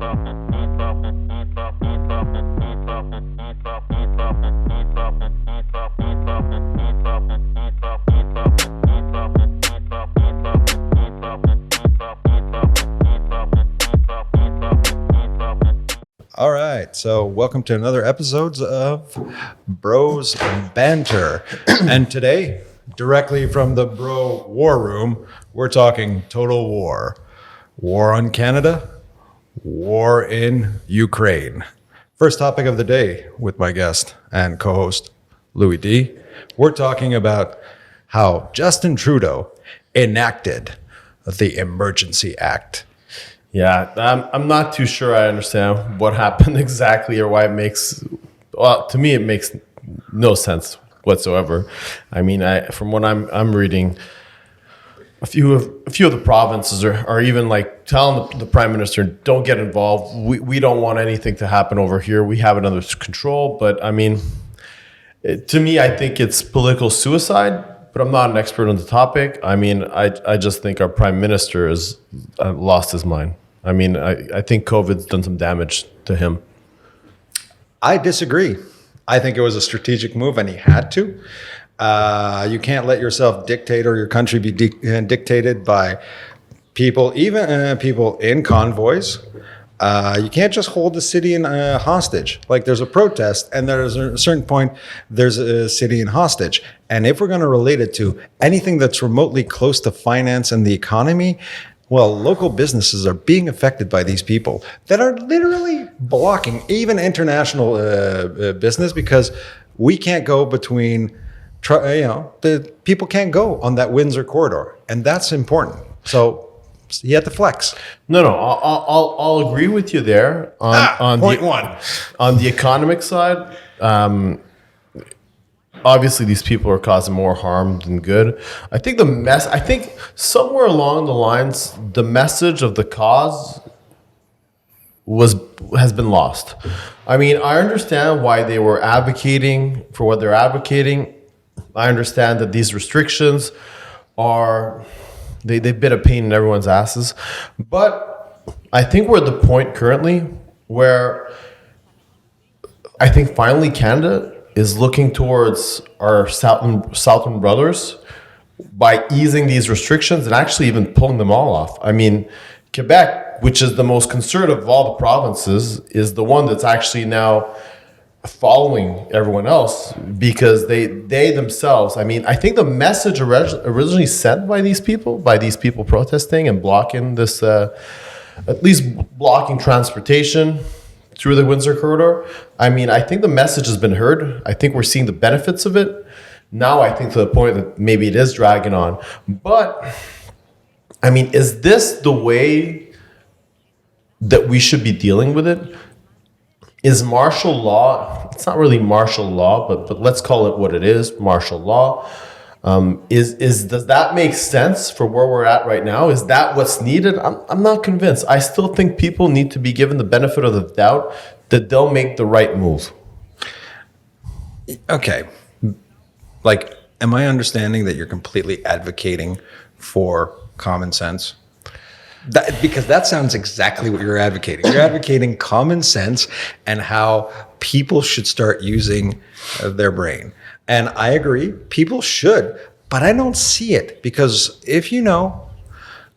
All right, so welcome to another episode of Bros Banter. And today, directly from the Bro War Room, we're talking total war. War on Canada, war in Ukraine. First topic of the day with my guest and co-host, Louis D. We're talking about how Justin Trudeau enacted the Emergency Act. Yeah, I'm not too sure I understand what happened exactly or why it makes, well, to me, it makes no sense whatsoever. I mean, from what I'm reading, a few of the provinces are even like telling the prime minister, don't get involved. We don't want anything to happen over here. We have it under control. But I mean, to me, I think it's political suicide. But I'm not an expert on the topic. I mean, I just think our prime minister has lost his mind. I mean, I think COVID's done some damage to him. I disagree. I think it was a strategic move, and he had to. You can't let yourself dictate or your country be dictated by people, even people in convoys. You can't just hold the city in hostage. Like there's a protest and there's a certain point, there's a city in hostage. And if we're going to relate it to anything that's remotely close to finance and the economy, well, local businesses are being affected by these people that are literally blocking even international business because we can't go between, the people can't go on that Windsor corridor. And that's important. So you have to flex. No, I'll agree with you there on point the, one. On the economic side. Obviously, these people are causing more harm than good. I think somewhere along the lines, the message of the cause has been lost. I mean, I understand why they were advocating for what they're advocating. I understand that these restrictions are they've been a pain in everyone's asses. But I think we're at the point currently where I think finally Canada is looking towards our Southern brothers by easing these restrictions and actually even pulling them all off. I mean, Quebec, which is the most conservative of all the provinces, is the one that's actually now following everyone else because they themselves, I mean, I think the message originally sent by these people protesting and blocking this, at least blocking transportation through the Windsor corridor. I mean, I think the message has been heard. I think we're seeing the benefits of it. Now I think to the point that maybe it is dragging on. But, I mean, is this the way that we should be dealing with it? Is martial law, it's not really martial law, but let's call it what it is, martial law. Does that make sense for where we're at right now? Is that what's needed? I'm not convinced. I still think people need to be given the benefit of the doubt that they'll make the right move. Okay. Like, am I understanding that you're completely advocating for common sense? Because that sounds exactly what you're advocating. You're advocating common sense and how people should start using their brain. And I agree, people should, but I don't see it because if you know,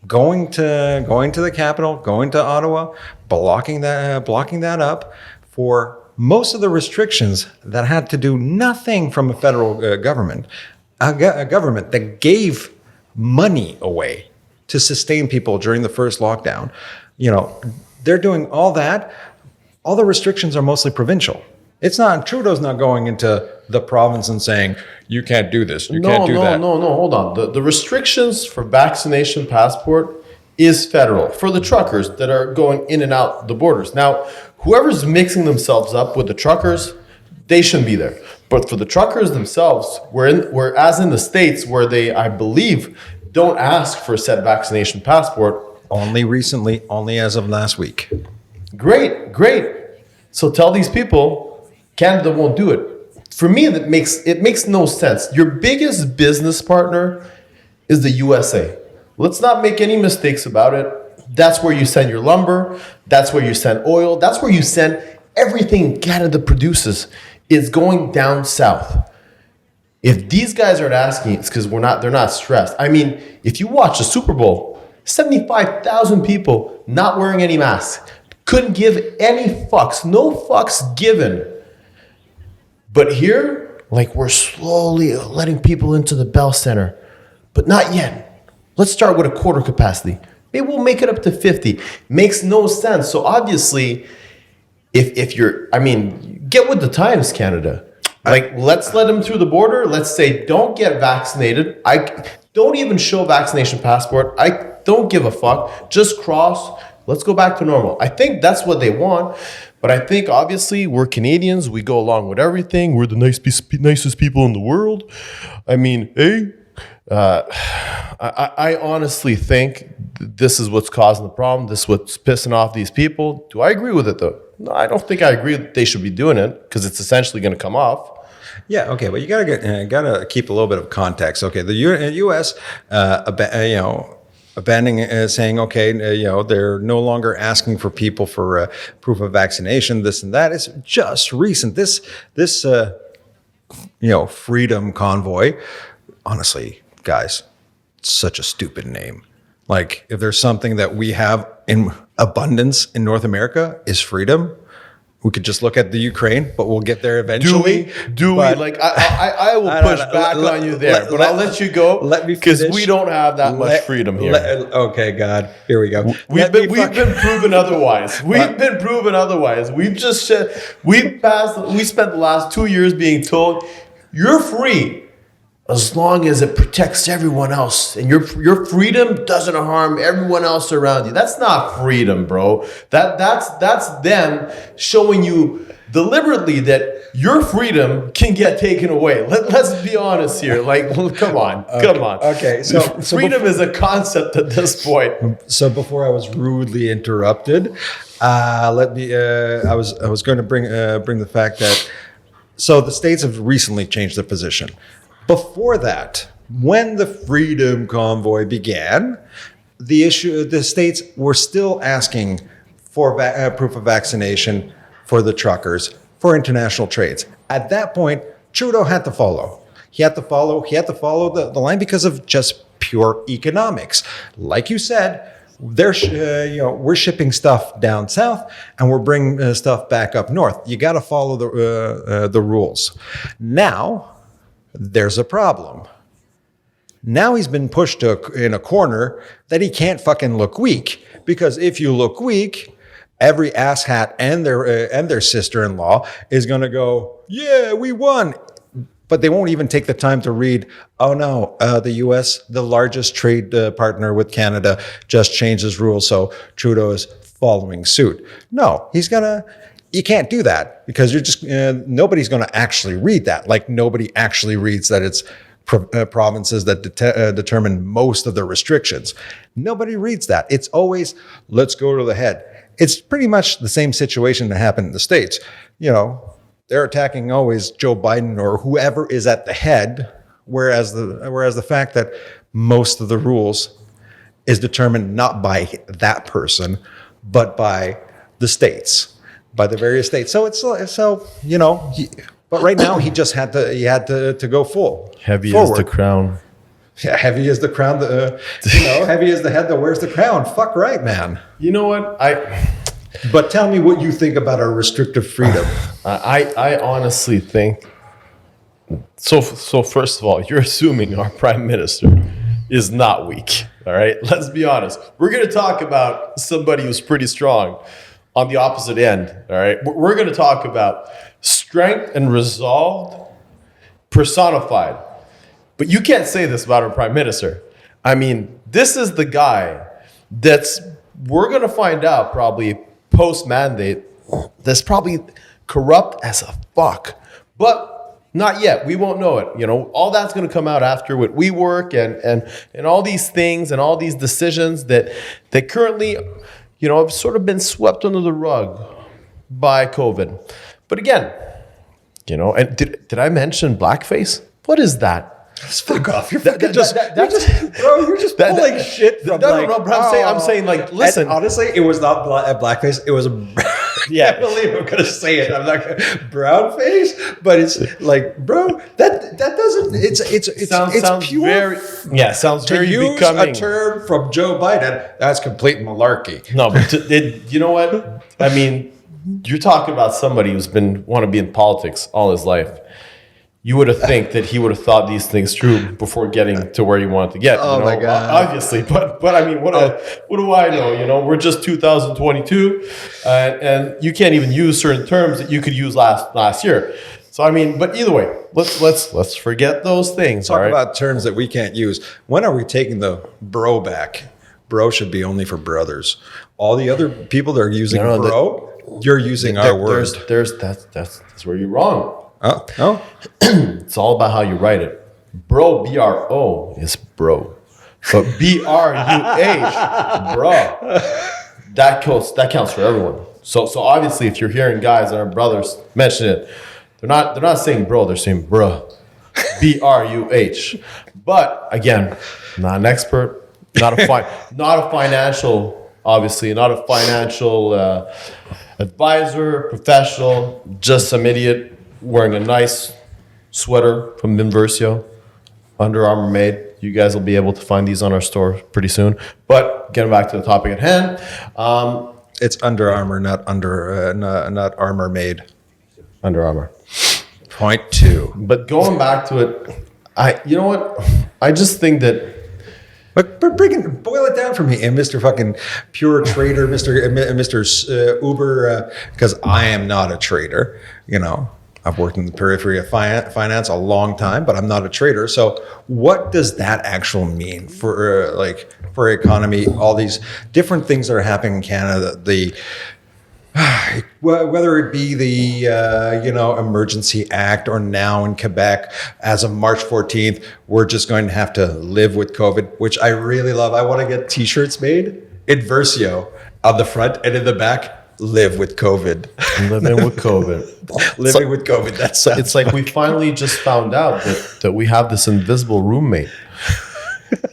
going to the capital, going to Ottawa, blocking that up for most of the restrictions that had to do nothing from a federal government, a government that gave money away to sustain people during the first lockdown. You know, they're doing all that. All the restrictions are mostly provincial. It's not, Trudeau's not going into the province and saying, you can't do this, you can't do that. No, hold on. The restrictions for vaccination passport is federal for the truckers that are going in and out the borders. Now, whoever's mixing themselves up with the truckers, they shouldn't be there. But for the truckers themselves, we're as in the States where they, I believe, don't ask for a said vaccination passport. Only recently, only as of last week. Great. So tell these people, Canada won't do it. For me, it makes no sense. Your biggest business partner is the USA. Let's not make any mistakes about it. That's where you send your lumber. That's where you send oil. That's where you send everything Canada produces is going down south. If these guys aren't asking, it's because they're not stressed. I mean, if you watch the Super Bowl, 75,000 people not wearing any masks. Couldn't give any fucks. No fucks given. But here, like, we're slowly letting people into the Bell Center. But not yet. Let's start with a quarter capacity. Maybe we'll make it up to 50. Makes no sense. So obviously, if you're, I mean, get with the times, Canada. Like, let's let them through the border. Let's say, don't get vaccinated. I don't even show vaccination passport. I don't give a fuck. Just cross. Let's go back to normal. I think that's what they want. But I think, obviously, we're Canadians. We go along with everything. We're the nicest people in the world. I mean, hey, I honestly think this is what's causing the problem. This is what's pissing off these people. Do I agree with it, though? No, I don't think I agree that they should be doing it because it's essentially going to come off. Yeah, okay, but you gotta keep a little bit of context. Okay, the U.S. Abandoning, saying, okay, they're no longer asking for people for proof of vaccination, this and that. It's just recent. This Freedom Convoy. Honestly, guys, it's such a stupid name. Like, if there's something that we have in abundance in North America, is freedom. We could just look at the Ukraine, but we'll get there eventually. Do we? Like, I will push back on you there, but I'll let you go because we don't have that much freedom here. Okay, God, here we go. We've been proven otherwise. We've been proven otherwise. We spent the last 2 years being told you're free as long as it protects everyone else and your freedom doesn't harm everyone else around you. That's not freedom, bro. That's them showing you deliberately that your freedom can get taken away. Let's be honest here. Like, come on. Okay, so freedom is a concept at this point. So before I was rudely interrupted, I was going to bring the fact that so the states have recently changed their position. Before that, when the Freedom Convoy began, the states were still asking for proof of vaccination for the truckers for international trades. At that point, Trudeau had to follow. He had to follow the line because of just pure economics. Like you said, we're shipping stuff down south and we're bringing stuff back up north. You got to follow the rules. Now, there's a problem. Now he's been pushed in a corner that he can't fucking look weak, because if you look weak, every asshat and their sister-in-law is going to go, yeah, we won. But they won't even take the time to read, oh no, the U.S., the largest trade partner with Canada, just changed his rules, so Trudeau is following suit. No, you can't do that because nobody's going to actually read that. Like, nobody actually reads that it's provinces that determine most of the restrictions. Nobody reads that. It's always, let's go to the head. It's pretty much the same situation that happened in the States. They're attacking always Joe Biden or whoever is at the head, whereas the fact that most of the rules is determined not by that person, but by the states. By the various states. So but right now he just had to go full. Heavy forward. Is the crown. Yeah, heavy is the crown. Heavy is the head that wears the crown. Fuck right, man. You know what? But tell me what you think about our restrictive freedom. I honestly think. So first of all, you're assuming our prime minister is not weak. All right, let's be honest. We're going to talk about somebody who's pretty strong. On the opposite end, all right? We're going to talk about strength and resolve personified. But you can't say this about our prime minister. I mean, this is the guy we're going to find out probably post-mandate, that's probably corrupt as a fuck. But not yet. We won't know it. All that's going to come out after with WeWork and all these things and all these decisions that currently... have sort of been swept under the rug by COVID. But again, and did I mention blackface? What is that? Just fuck off. You're That- fucking that- that's- bro. You're just that- pulling that- shit from no, but I'm saying, like, listen. And honestly, it was not blackface. It was a. Yeah. I can't believe I'm gonna say it. I'm not gonna brown face, but it's like, bro, that doesn't. It's sounds pure. sounds To very use becoming. a term from Joe Biden, that's complete malarkey. No, but you know what? I mean, you're talking about somebody who's want to be in politics all his life. You would have think that he would have thought these things through before getting to where he wanted to get. Oh, you know? my God. Obviously, but I mean, what do I know? You know, we're just 2022, and you can't even use certain terms that you could use last year. So I mean, but either way, let's forget those things. Talk all right? about terms that we can't use. When are we taking the bro back? Bro should be only for brothers. All the other people that are using No, bro, you're using our word. That's where you're wrong. Oh, no. It's all about how you write it. Bro, B-R-O is bro. But B-R-U-H, bro. That counts for everyone. So obviously if you're hearing guys and our brothers mention it, they're not saying bro, they're saying bruh. B-R-U-H. But again, not an expert, not a financial, obviously, not a financial advisor, professional, just some idiot wearing a nice sweater from Invercio, Under Armour made. You guys will be able to find these on our store pretty soon. But getting back to the topic at hand, It's Under Armour, not Armor Made. Under Armour. Point 2. But going back to it, you know what? I just think that But boil it down for me, and Mr. fucking pure trader, Mr. Uber, because I am not a trader. You know, I've worked in the periphery of finance a long time, but I'm not a trader. So, what does that actually mean for for economy? All these different things that are happening in Canada. Whether it be the Emergency Act, or now in Quebec, as of March 14th, we're just going to have to live with COVID, which I really love. I want to get T-shirts made, Invercio on the front and in the back. Live with COVID. living with COVID. Living with COVID. That's It's like we finally just found out that we have this invisible roommate,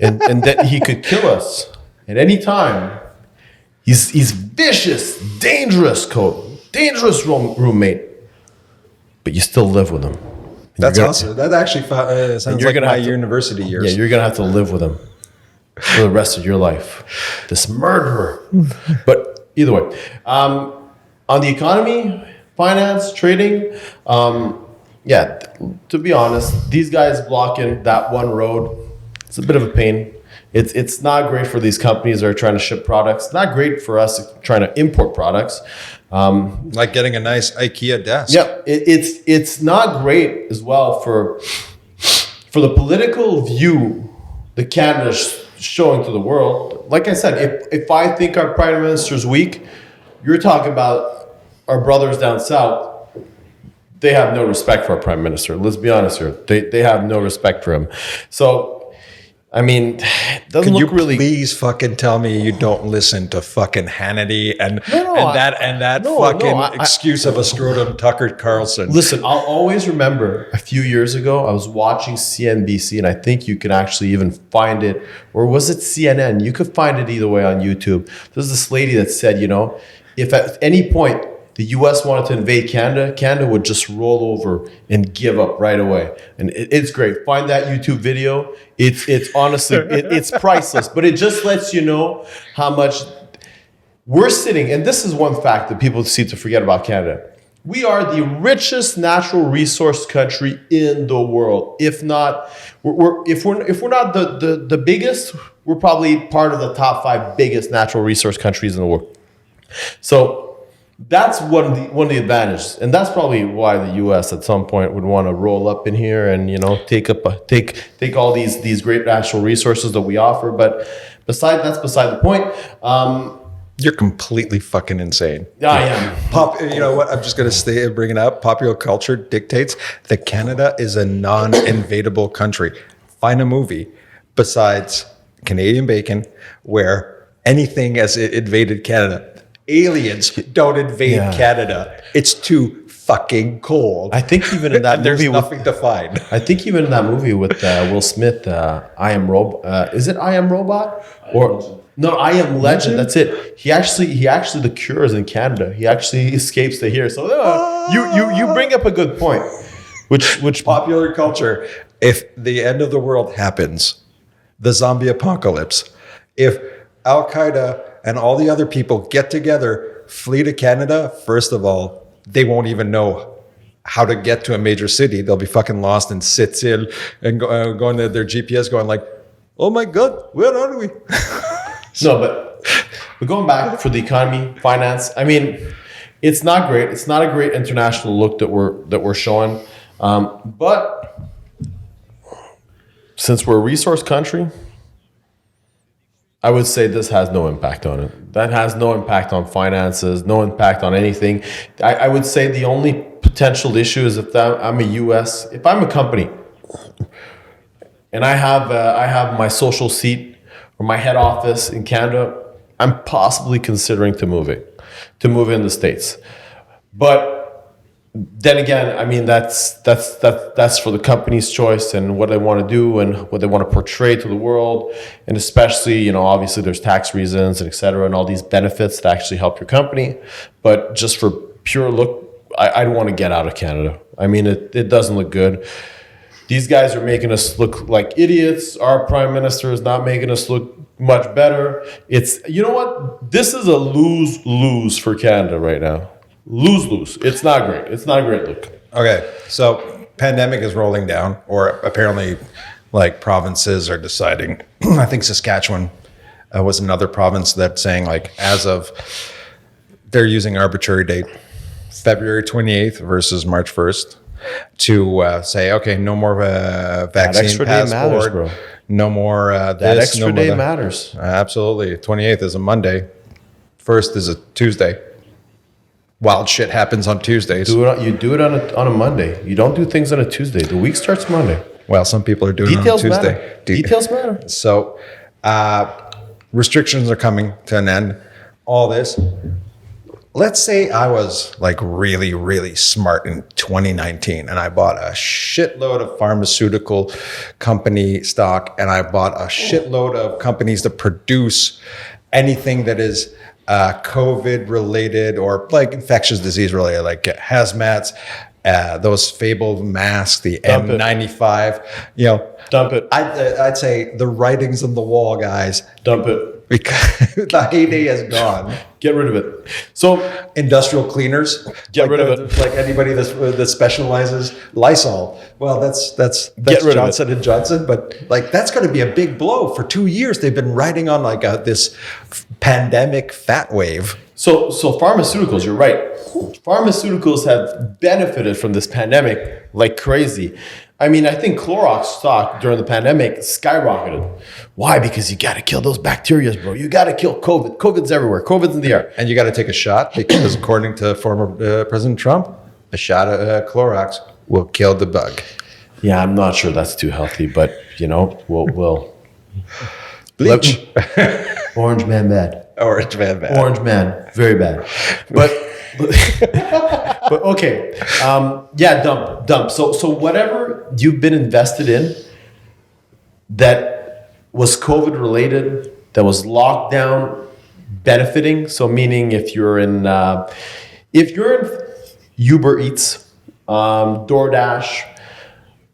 and that he could kill us at any time. He's vicious, dangerous roommate, but you still live with him. And That's you're gonna- awesome. That actually sounds like my university years. Yeah, you're gonna have to live with him for the rest of your life. This murderer. But either way, on the economy, finance, trading, to be honest, these guys blocking that one road, it's a bit of a pain. It's not great for these companies that are trying to ship products. Not great for us trying to import products. Like getting a nice IKEA desk. Yep, it's not great as well for the political view that Canada's showing to the world. Like I said, if I think our prime minister's weak, you're talking about our brothers down south. They have no respect for our prime minister. Let's be honest here. They have no respect for him. So, I mean, it doesn't Can look you really. please fucking tell me you don't listen to fucking Hannity and No, that no, fucking I- excuse of a scrotum Tucker Carlson? Listen, I'll always remember a few years ago, I was watching CNBC, and I think you can actually even find it, or was it CNN? You could find it either way on YouTube. There's this lady that said, if at any point the US wanted to invade Canada, Canada would just roll over and give up right away. And it's great. Find that YouTube video. It's honestly, it's priceless, but it just lets you know how much we're sitting. And this is one fact that people seem to forget about Canada. We are the richest natural resource country in the world. If not, if we're not the biggest, we're probably part of the top 5 biggest natural resource countries in the world. So that's one of the advantages, and that's probably why the U.S. at some point would want to roll up in here and take all these great natural resources that we offer. But that's beside the point. You're completely fucking insane. I am. You know what? I'm just going to bring it up. Popular culture dictates that Canada is a non-invadable country. Find a movie besides Canadian Bacon where anything has invaded Canada. Aliens don't invade Canada. It's too fucking cold. I think even in that And there's movie, nothing to find. I think even in that movie with Will Smith, I Am Robot. Is it I Am Robot or no? I Am Legend. That's it. He actually the cure is in Canada. He actually escapes to here. So you bring up a good point. Which Popular culture. If the end of the world happens, the zombie apocalypse, if Al Qaeda and all the other people get together, flee to Canada, first of all, they won't even know how to get to a major city. They'll be fucking lost in Sept-Îles and going to their GPS going like, oh my God, where are we? No, but going back for the economy, finance, I mean, it's not great. It's not a great international look that we're showing. But since we're a resource country, I would say this has no impact on it. That has no impact on finances, no impact on anything. I would say the only potential issue is if I'm if I'm a company and I have my social seat or my head office in Canada, I'm possibly considering to move in the States. But then again, I mean, that's for the company's choice and what they want to do and what they want to portray to the world. And especially, obviously there's tax reasons and et cetera, and all these benefits that actually help your company. But just for pure look, I don't want to get out of Canada. I mean, it doesn't look good. These guys are making us look like idiots. Our prime minister is not making us look much better. You know what? This is a lose-lose for Canada right now. Lose-lose. It's not great. It's not a great look. Okay, so pandemic is rolling down, or apparently like provinces are deciding. I think Saskatchewan was another province that's saying like as of, they're using arbitrary date, February 28th versus March 1st to say, okay, no more vaccine passport. Matters, bro. No more that extra day matters. Absolutely. 28th is a Monday. 1st is a Tuesday. Wild shit happens on Tuesdays. You do it on a Monday. You don't do things on a Tuesday. The week starts Monday. Well, some people are doing Details it on Tuesday. Matter. Details matter. So restrictions are coming to an end. All this. Let's say I was like really, really smart in 2019 and I bought a shitload of pharmaceutical company stock and I bought a shitload of companies that produce anything that is COVID related or like infectious disease related, like hazmats, those fabled masks, the N95, Dump it. I'd say the writings on the wall, guys. Dump it. Because the heyday is gone. Get rid of it. So industrial cleaners, get rid of it. Like anybody that specializes Lysol. Well, that's Johnson and Johnson, but like that's going to be a big blow. For 2 years, they've been riding on like this pandemic fat wave. So pharmaceuticals, you're right. Pharmaceuticals have benefited from this pandemic like crazy. I mean, I think Clorox stock during the pandemic skyrocketed. Why? Because you got to kill those bacteria, bro. You got to kill COVID. COVID's everywhere. COVID's in the air. And you got to take a shot because according to former President Trump, a shot of Clorox will kill the bug. Yeah, I'm not sure that's too healthy, but, we'll. Bleach. Orange man bad. Orange man bad. Orange man, very bad. But okay. Dump. So whatever you've been invested in that was COVID related, that was locked down, benefiting. So meaning if you're in Uber Eats, DoorDash,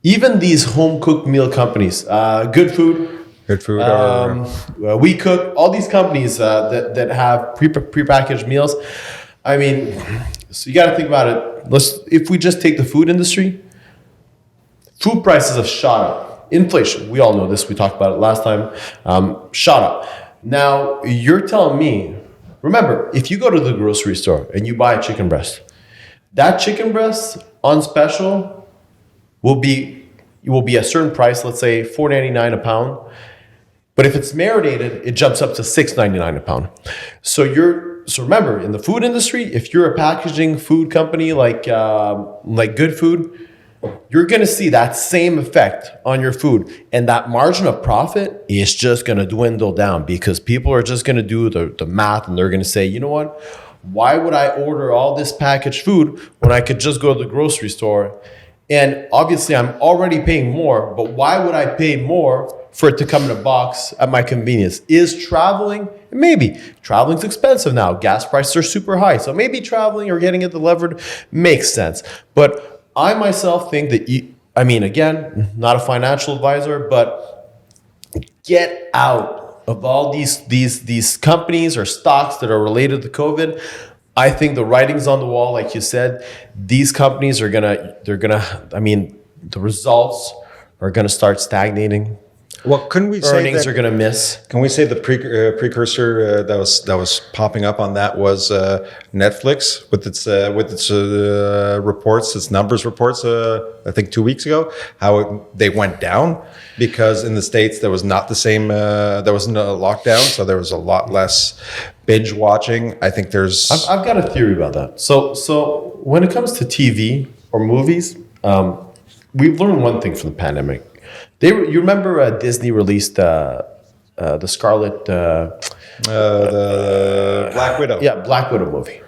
even these home cooked meal companies, Good Food, We Cook, all these companies that have prepackaged meals. I mean, so you got to think about it. If we just take the food industry, food prices have shot up. Inflation, we all know this. We talked about it last time. Shot up. Now you're telling me, remember, if you go to the grocery store and you buy a chicken breast, that chicken breast on special will be a certain price. Let's say $4.99 a pound. But if it's marinated, it jumps up to $6.99 a pound. So remember, in the food industry, if you're a packaging food company like Good Food, you're going to see that same effect on your food. And that margin of profit is just going to dwindle down because people are just going to do the math and they're going to say, you know what? Why would I order all this packaged food when I could just go to the grocery store? And obviously I'm already paying more, but why would I pay more for it to come in a box at my convenience? Is traveling, maybe traveling's expensive now. Gas prices are super high. So maybe traveling or getting it delivered makes sense. But I myself think that again, not a financial advisor, but get out of all these companies or stocks that are related to COVID. I think the writing's on the wall, like you said. These companies the results are gonna start stagnating. Well, couldn't we say Earnings that, are gonna miss? Can we say the precursor that was popping up on that was Netflix with its reports, its numbers reports? I think 2 weeks ago, how they went down because in the States there was not the same. There wasn't a lockdown, so there was a lot less binge watching. I think there's. I've got a theory about that. So when it comes to TV or movies, we've learned one thing from the pandemic. You remember Disney released the Scarlet, the Black Widow. Yeah, Black Widow movie,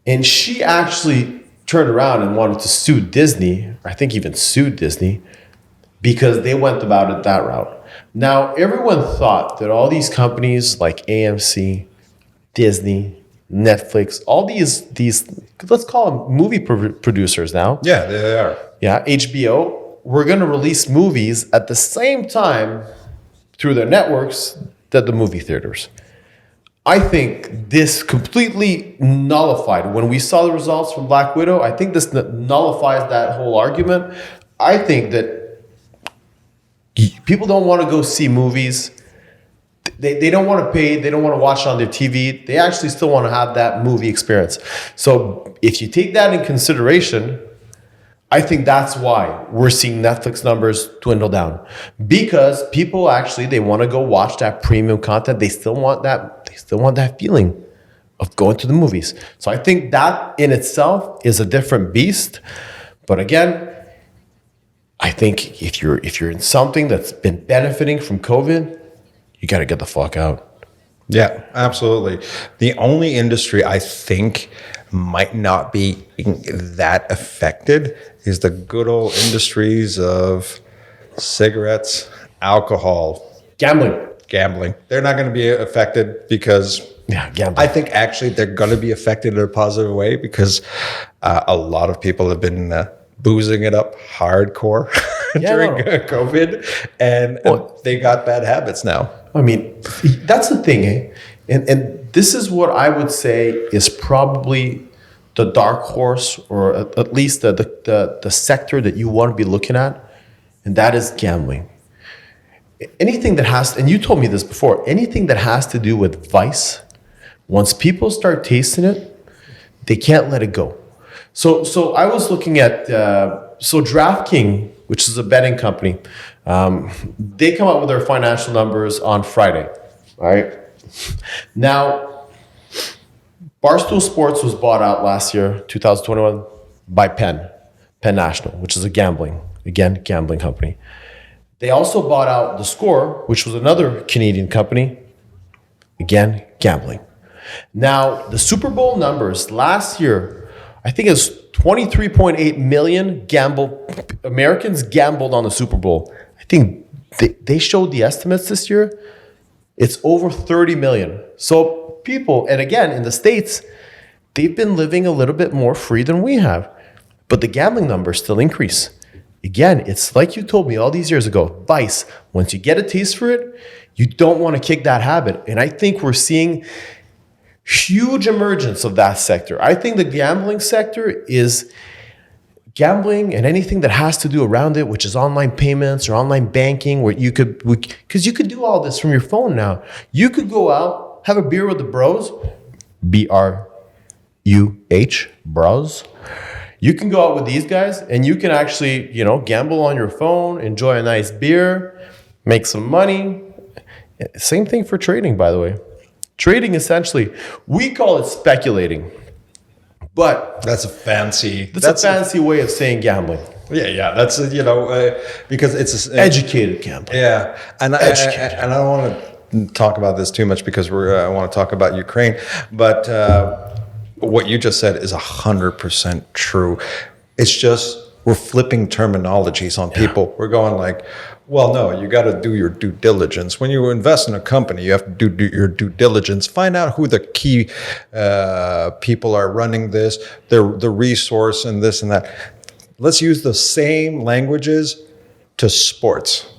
and she actually turned around and wanted to sue Disney. I think even sued Disney because they went about it that route. Now everyone thought that all these companies like AMC, Disney, Netflix, all these let's call them movie producers now. Yeah, they are. Yeah, HBO. We're going to release movies at the same time through their networks that the movie theaters. I think this completely nullified. When we saw the results from Black Widow, I think this nullifies that whole argument. I think that people don't want to go see movies. They don't want to pay. They don't want to watch it on their TV. They actually still want to have that movie experience. So if you take that in consideration, I think that's why we're seeing Netflix numbers dwindle down, because people actually, they want to go watch that premium content. They still want that feeling of going to the movies. So I think that in itself is a different beast. But again, I think if you're in something that's been benefiting from COVID, you got to get the fuck out. Yeah, absolutely. The only industry I think might not be that affected is the good old industries of cigarettes, alcohol, gambling. They're not going to be affected because gambling. I think actually they're going to be affected in a positive way because a lot of people have been boozing it up hardcore during COVID, and they got bad habits now. I mean, that's the thing, eh? And this is what I would say is probably the dark horse, or at least the sector that you want to be looking at, and that is gambling. Anything that has, and you told me this before, anything that has to do with vice, once people start tasting it, they can't let it go. So I was looking at, DraftKings, which is a betting company, they come out with their financial numbers on Friday, all right? Now, Barstool Sports was bought out last year, 2021, by Penn National, which is a gambling company. They also bought out The Score, which was another Canadian company, again, gambling. Now, the Super Bowl numbers last year, I think it's 23.8 million Americans gambled on the Super Bowl. I think they showed the estimates this year. It's over 30 million. So people, and again, in the States, they've been living a little bit more free than we have. But the gambling numbers still increase. Again, it's like you told me all these years ago, vice. Once you get a taste for it, you don't want to kick that habit. And I think we're seeing huge emergence of that sector. I think the gambling sector is gambling and anything that has to do around it, which is online payments or online banking, where because you could do all this from your phone now. You could go out, have a beer with the bros, BRUH, bros. You can go out with these guys and you can actually, gamble on your phone, enjoy a nice beer, make some money. Same thing for trading, by the way. Trading, essentially, we call it speculating, but that's a fancy way of saying gambling. Yeah. That's because it's educated gambling. Yeah, and I don't want to talk about this too much because I want to talk about Ukraine, but what you just said is 100% true. It's just we're flipping terminologies on people. We're going like, well, no, you got to do your due diligence. When you invest in a company, you have to do your due diligence. Find out who the key people are running this, the resource, and this and that. Let's use the same languages to sports.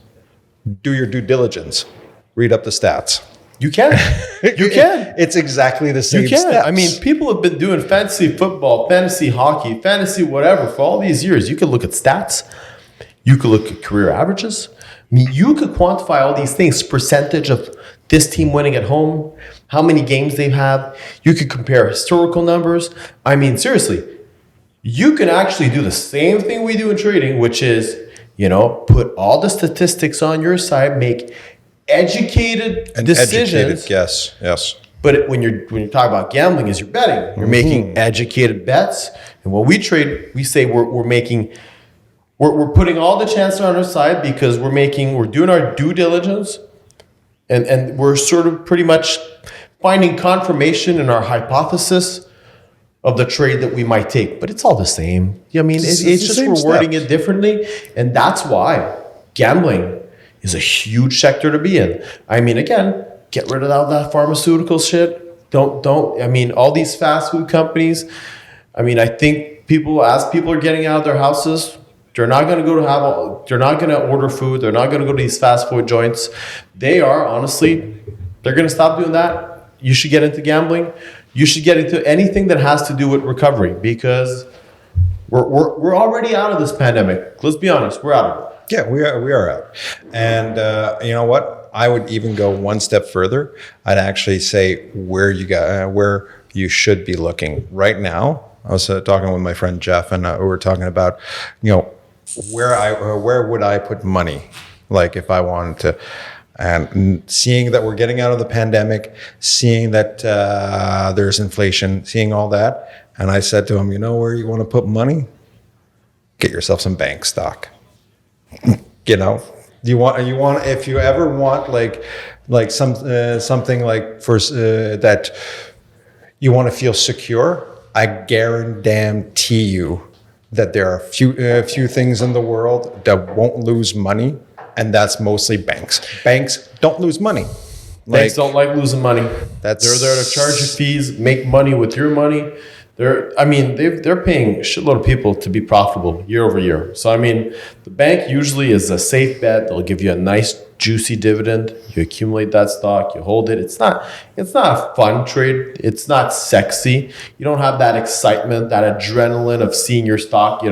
Do your due diligence. Read up the stats. You can. You can. It's exactly the same You can. steps. I mean, people have been doing fantasy football, fantasy hockey, fantasy whatever for all these years. You can look at stats. You could look at career averages. I mean, you could quantify all these things, percentage of this team winning at home, how many games they've had. You could compare historical numbers. I mean, seriously, you can actually do the same thing we do in trading, which is, put all the statistics on your side, make educated decisions. Yes. But when you're talking about gambling, is you're betting. You're making educated bets. And when we trade, we say we're putting all the chances on our side because we're doing our due diligence, and we're sort of pretty much finding confirmation in our hypothesis of the trade that we might take. But it's all the same. I mean, it's just we're wording it differently, and that's why gambling is a huge sector to be in. I mean, again, get rid of all that pharmaceutical shit. Don't. I mean, all these fast food companies. I mean, I think as people are getting out of their houses, they're not going to they're not going to order food. They're not going to go to these fast food joints. They're going to stop doing that. You should get into gambling. You should get into anything that has to do with recovery because we're already out of this pandemic. Let's be honest, we're out of it. Yeah, we are out. And you know what? I would even go one step further. I'd actually say where you should be looking right now. I was talking with my friend Jeff, and we were talking about, where would I put money, like if I wanted to, and seeing that we're getting out of the pandemic, seeing that there's inflation, seeing all that, and I said to him, where you want to put money? Get yourself some bank stock. You want if you ever want like something like for that you want to feel secure, I guarantee you that there are a few things in the world that won't lose money, and that's mostly banks. Banks don't lose money. Banks don't like losing money. They're there to charge you fees, make money with your money. They're paying a shitload of people to be profitable year over year. So, I mean, the bank usually is a safe bet. They'll give you a nice, juicy dividend. You accumulate that stock, you hold it. It's not a fun trade. It's not sexy. You don't have that excitement, that adrenaline of seeing your stock,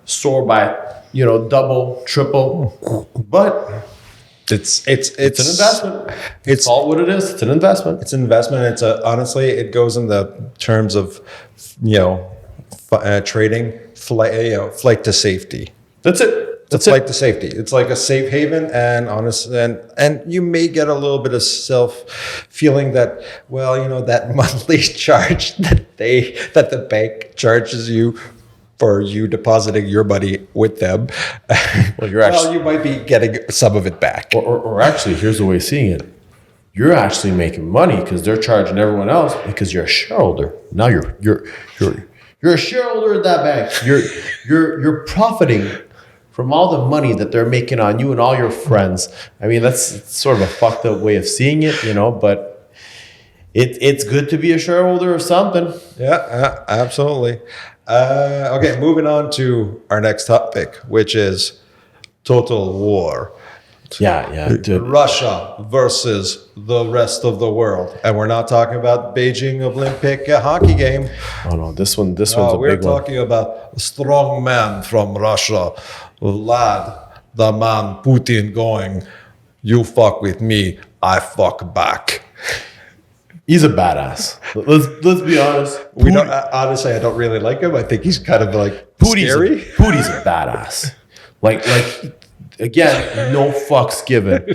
soar by, double, triple. But it's an investment. It's all what it is. It's an investment. It's an investment. It's honestly, it goes in the terms of, trading, flight to safety. That's it. It's flight to safety. It's like a safe haven, and and you may get a little bit of self feeling that, that monthly charge that the bank charges you for you depositing your money with them. Well, you might be getting some of it back. Or actually, here's the way of seeing it. You're actually making money because they're charging everyone else because you're a shareholder. Now you're a shareholder at that bank. You're profiting from all the money that they're making on you and all your friends. I mean, that's sort of a fucked up way of seeing it, but it's good to be a shareholder of something. Yeah, absolutely. Okay, moving on to our next topic, which is total war. Yeah. Dude. Russia versus the rest of the world, and we're not talking about Beijing Olympic hockey game. Oh no, this one's a big one. We're talking about a strong man from Russia, Vlad, the man Putin, going, "You fuck with me, I fuck back." He's a badass. Let's be honest. Honestly, I don't really like him. I think he's kind of like scary. Pooty's a badass. Like again, no fucks given.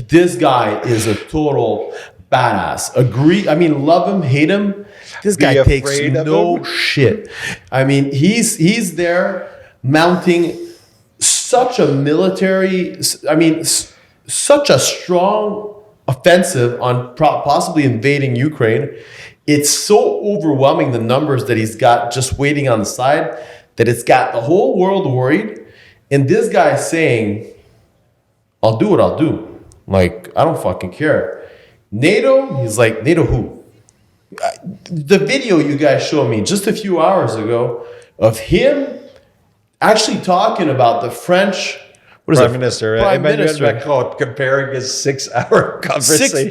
This guy is a total badass. Love him, hate him. This guy takes no shit. I mean, he's there mounting such a such a strong offensive on possibly invading Ukraine. it's so overwhelming, the numbers that he's got just waiting on the side, that it's got the whole world worried. And this guy is saying, I'll do what I'll do. Like, I don't fucking care. NATO, he's like, NATO who? The video you guys showed me just a few hours ago of him actually talking about the French Prime Minister Prime Emmanuel Minister. Macron comparing his 6-hour conversation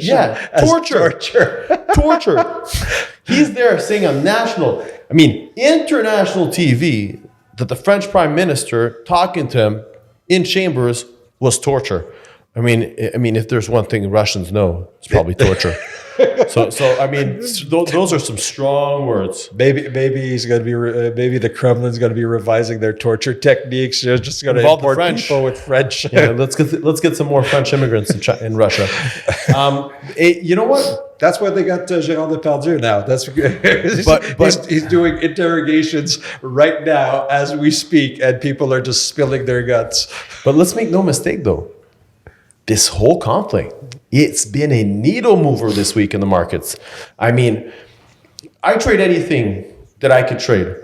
as torture. Torture. He's there saying on international TV that the French Prime Minister talking to him in chambers was torture. I mean, if there's one thing Russians know, it's probably torture. Those are some strong words. Maybe he's going to be. Maybe the Kremlin's going to be revising their torture techniques. They're just going to Involve the import French. people with French. Yeah, let's get some more French immigrants in Russia. You know what? That's why they got Gérard Depardieu now. That's he's doing interrogations right now as we speak, and people are just spilling their guts. But let's make no mistake, though. This whole conflict, it's been a needle mover this week in the markets. I mean, I trade anything that I could trade,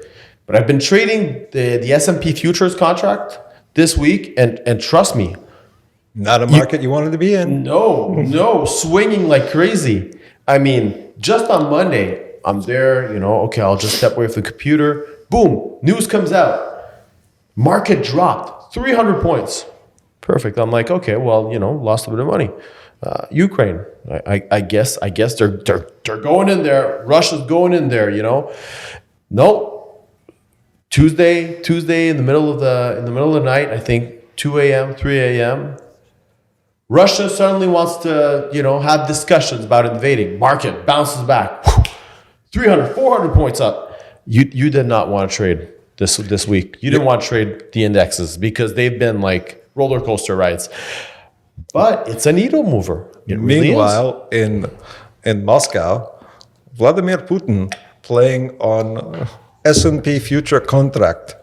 but I've been trading the S&P futures contract this week, and trust me, not a market you wanted to be in. No, swinging like crazy. I mean, just on Monday, I'm there, okay, I'll just step away from the computer. Boom, news comes out. Market dropped 300 points. Perfect. I'm like, okay, well, lost a bit of money. Ukraine, I guess they're going in there. Russia's going in there. Nope. Tuesday in the middle of the night, I think 2 a.m., 3 a.m. Russia suddenly wants to, have discussions about invading. Market bounces back, 300, 400 points up. You did not want to trade this week. You didn't want to trade the indexes because they've been like roller coaster rides, but it's a needle mover. Meanwhile, in Moscow, Vladimir Putin playing on S&P future contract.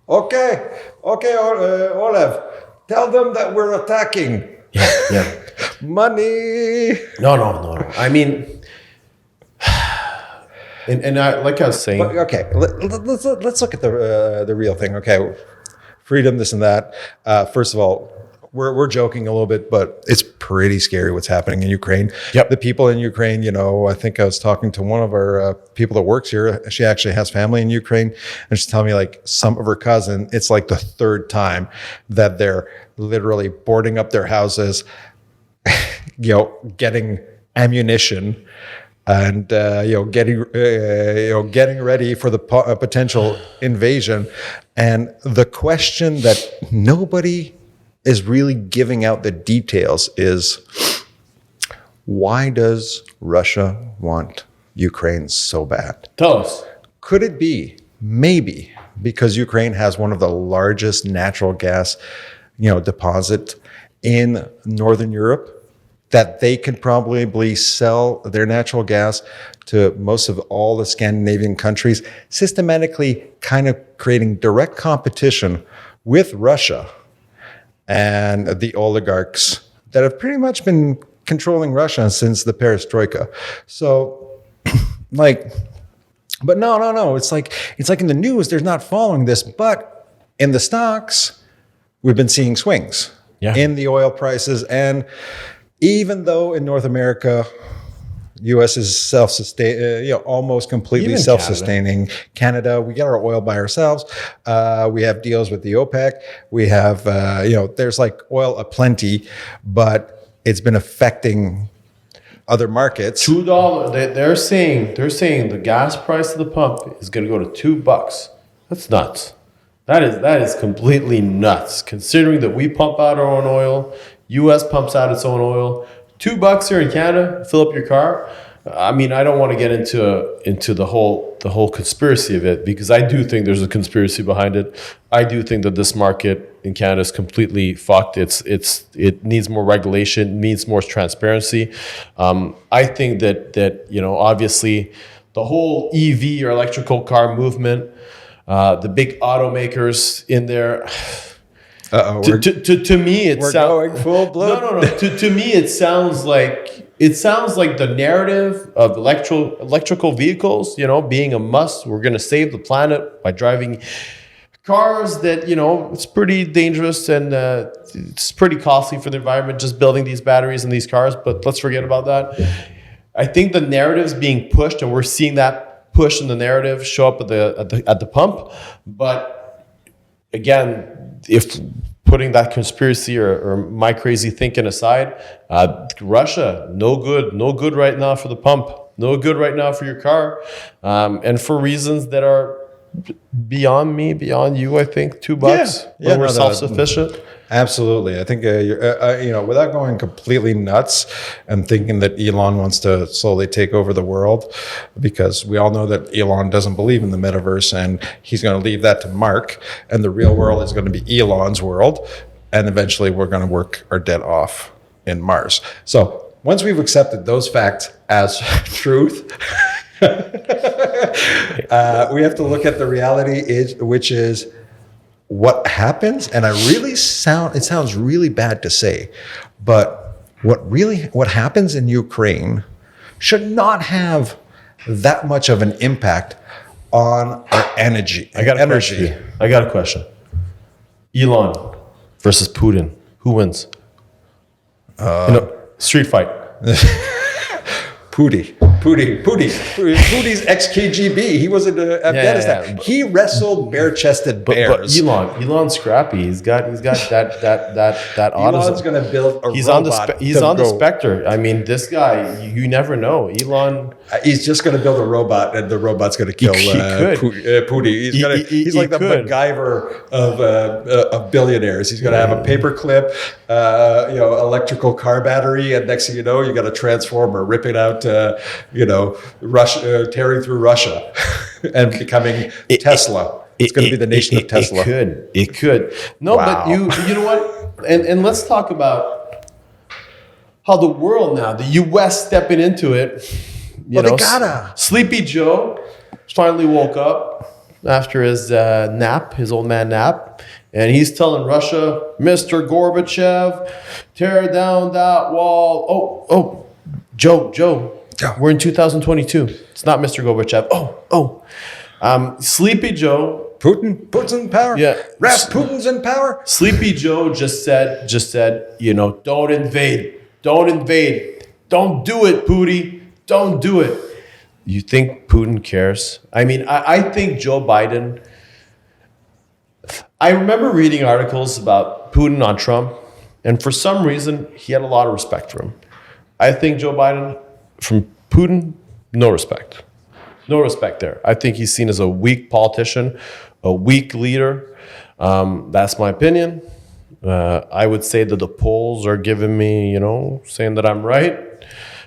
Okay, Olev, tell them that we're attacking. Yeah. Money. No. I mean, and like I was saying. But, okay, let's look at the real thing. Okay. Freedom, this and that. First of all, we're joking a little bit, but it's pretty scary what's happening in Ukraine. Yep. The people in Ukraine, I think I was talking to one of our people that works here. She actually has family in Ukraine, and she's telling me like some of her cousin, it's like the third time that they're literally boarding up their houses, getting ammunition, and getting ready for the potential invasion. And the question that nobody is really giving out the details is, why does Russia want Ukraine so bad? Tell us. Could it be maybe because Ukraine has one of the largest natural gas deposit in Northern Europe, that they can probably sell their natural gas to most of all the Scandinavian countries, systematically kind of creating direct competition with Russia and the oligarchs that have pretty much been controlling Russia since the perestroika. So, but no. It's like in the news, they're not following this, but in the stocks, we've been seeing swings in the oil prices. And even though in North America, U.S. is self-sustain, almost completely Even self-sustaining. Canada, we get our oil by ourselves. We have deals with the OPEC. We have, there's like oil aplenty, but it's been affecting other markets. $2. They're saying the gas price at the pump is going to go to $2. That's nuts. That is completely nuts. Considering that we pump out our own oil, U.S. pumps out its own oil. $2 here in Canada, fill up your car. I mean, I don't want to get into the whole conspiracy of it, because I do think there's a conspiracy behind it. I do think that this market in Canada is completely fucked. It needs more regulation, needs more transparency. I think that obviously the whole EV or electrical car movement, the big automakers in there. To me, it sounds going full blown. No. To me, it sounds like it sounds like the narrative of electrical vehicles, being a must. We're going to save the planet by driving cars that, it's pretty dangerous and it's pretty costly for the environment just building these batteries in these cars. But let's forget about that. I think the narrative is being pushed, and we're seeing that push in the narrative show up at the pump. But again, if putting that conspiracy or my crazy thinking aside, Russia, no good right now for the pump, no good right now for your car, and for reasons that are beyond me, beyond you. I think $2 when we're self-sufficient. Absolutely. I think you're, without going completely nuts and thinking that Elon wants to slowly take over the world, because we all know that Elon doesn't believe in the metaverse, and he's going to leave that to Mark, and the real world is going to be Elon's world, and eventually we're going to work our debt off in Mars. So once we've accepted those facts as truth, we have to look at the reality, which is what happens. And it sounds really bad to say, but what happens in Ukraine should not have that much of an impact on our energy. I got a question. Elon versus Putin. Who wins? Street fight. Puti's ex-KGB. He was in Afghanistan. Yeah. He wrestled bare-chested bears. But Elon's scrappy. He's got that Elon's going to build a robot. He's on the specter. I mean, this guy, you never know. Elon. He's just going to build a robot, and the robot's going to kill Putin. He's like the MacGyver of billionaires. He's going to have a paperclip, electrical car battery, and next thing you know, you got a transformer ripping out. Russia, tearing through Russia and becoming Tesla. It's going to be the nation of Tesla. It could. No, wow. But you know what? And let's talk about how the world now, the U.S. stepping into it. They gotta. Sleepy Joe finally woke up after his old man nap. And he's telling Russia, Mr. Gorbachev, tear down that wall. Oh, Joe, we're in 2022. It's not Mr. Gorbachev. Sleepy Joe. Putin's in power. Yeah. Rasputin's in power. Sleepy Joe just said, don't invade. Don't do it, Putin. Don't do it. You think Putin cares? I mean, I think Joe Biden. I remember reading articles about Putin on Trump, and for some reason, he had a lot of respect for him. I think Joe Biden, from Putin, no respect. No respect there. I think he's seen as a weak politician, a weak leader. That's my opinion. I would say that the polls are giving me, saying that I'm right.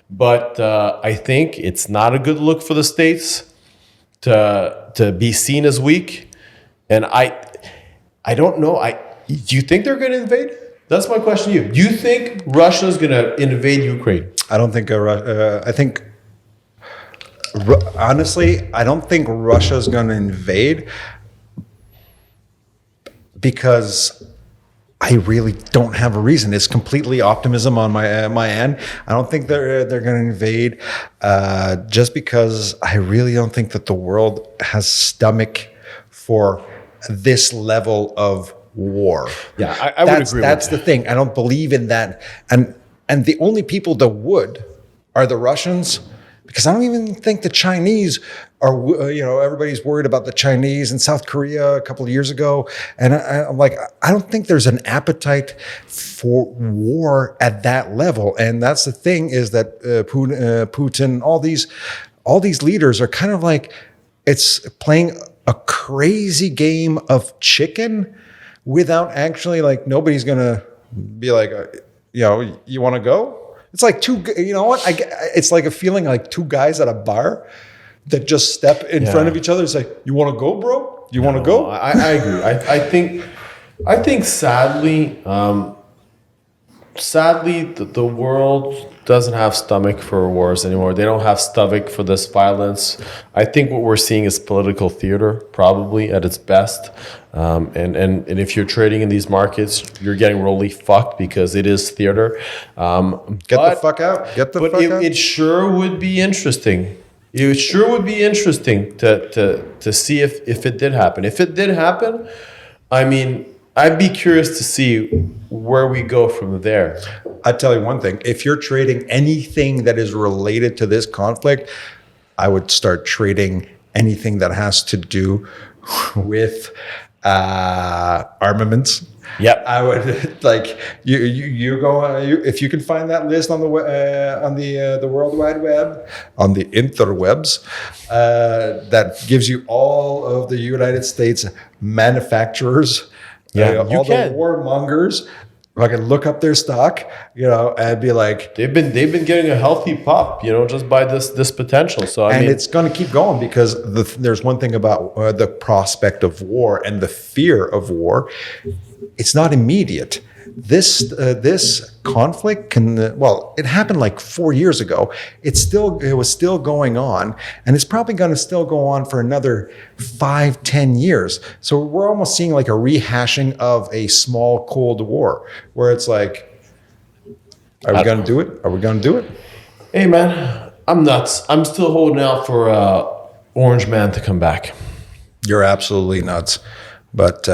But I think it's not a good look for the states to be seen as weak. And I don't know. Do you think they're going to invade? That's my question to you. Do you think Russia's going to invade Ukraine? I don't think. Honestly, I don't think Russia's going to invade, because I really don't have a reason. It's completely optimism on my end. I don't think they're going to invade, just because I really don't think that the world has stomach for this level of war. Yeah, I would agree with that. That's the thing. I don't believe in that. And the only people that would are the Russians, because I don't even think the Chinese are, everybody's worried about the Chinese and South Korea a couple of years ago. And I'm like, I don't think there's an appetite for war at that level. And that's the thing, is that Putin, all these leaders are kind of like, it's playing a crazy game of chicken without actually, like, nobody's going to be like, you want to go? It's like it's like a feeling like two guys at a bar that just step in front of each other. It's like, you want to go, bro? You want to go? I agree. I think sadly, sadly, the world doesn't have stomach for wars anymore. They don't have stomach for this violence. I think what we're seeing is political theater, probably at its best. And if you're trading in these markets, you're getting really fucked because it is theater. Get the fuck out. Get the fuck out. It sure would be interesting. It sure would be interesting to see if it did happen. If it did happen, I mean, I'd be curious to see where we go from there. I tell you one thing: if you're trading anything that is related to this conflict, I would start trading anything that has to do with armaments. Yep. I would like you go if you can find that list on the World Wide Web, on the interwebs, that gives you all of the United States manufacturers. Yeah, you all can. the warmongers. I can look up their stock, and be like, they've been getting a healthy pop, just by this potential. So I mean, it's going to keep going because there's one thing about the prospect of war and the fear of war. It's not immediate. This conflict it happened like 4 years ago. It was still going on, and it's probably going to still go on for another 5-10 years. So we're almost seeing like a rehashing of a small Cold War, where it's like, are we going to do it? Are we going to do it? Hey man, I'm nuts. I'm still holding out for Orange Man to come back. You're absolutely nuts, but.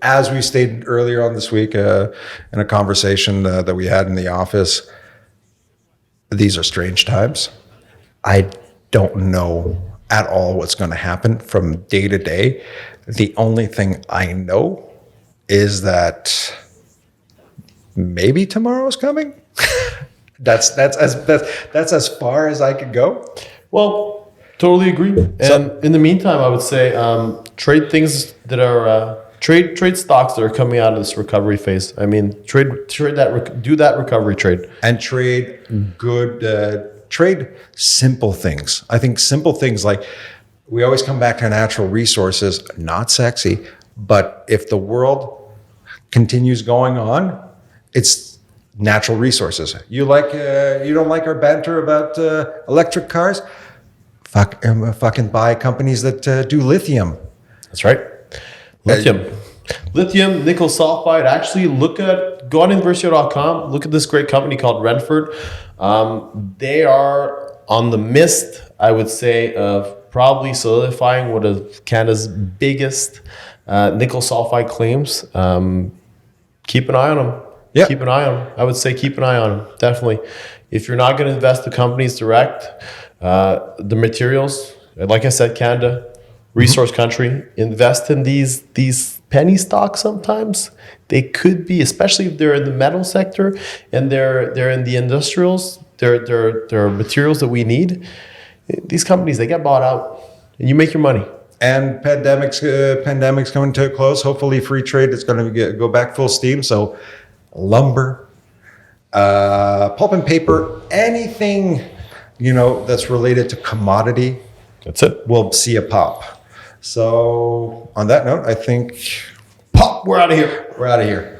As we stated earlier on this week in a conversation that we had in the office, these are strange times. I don't know at all what's going to happen from day to day. The only thing I know is that maybe tomorrow's coming. That's as far as I could go. Well, totally agree. And in the meantime, I would say trade things that are trade stocks that are coming out of this recovery phase. I mean, do that recovery trade and trade trade simple things. I think simple things like we always come back to natural resources, not sexy, but if the world continues going on, it's natural resources. You don't like our banter about electric cars? Fucking buy companies that do lithium. That's right. Lithium, nickel sulfide. Actually, go on Invercio.com. Look at this great company called Renford. They are on the mist, I would say, of probably solidifying one of Canada's biggest nickel sulfide claims. Keep an eye on them. Yeah. Keep an eye on them. I would say keep an eye on them. Definitely. If you're not going to invest the companies direct, the materials, like I said, Canada, resource country, invest in these penny stocks. Sometimes they could be, especially if they're in the metal sector and they're in the industrials, they're materials that we need. These companies, they get bought out and you make your money. And pandemic's coming to a close. Hopefully free trade is going to go back full steam. So lumber, pulp and paper, anything, that's related to commodity. That's it. We'll see a pop. So on that note, I think pop, we're out of here. We're out of here.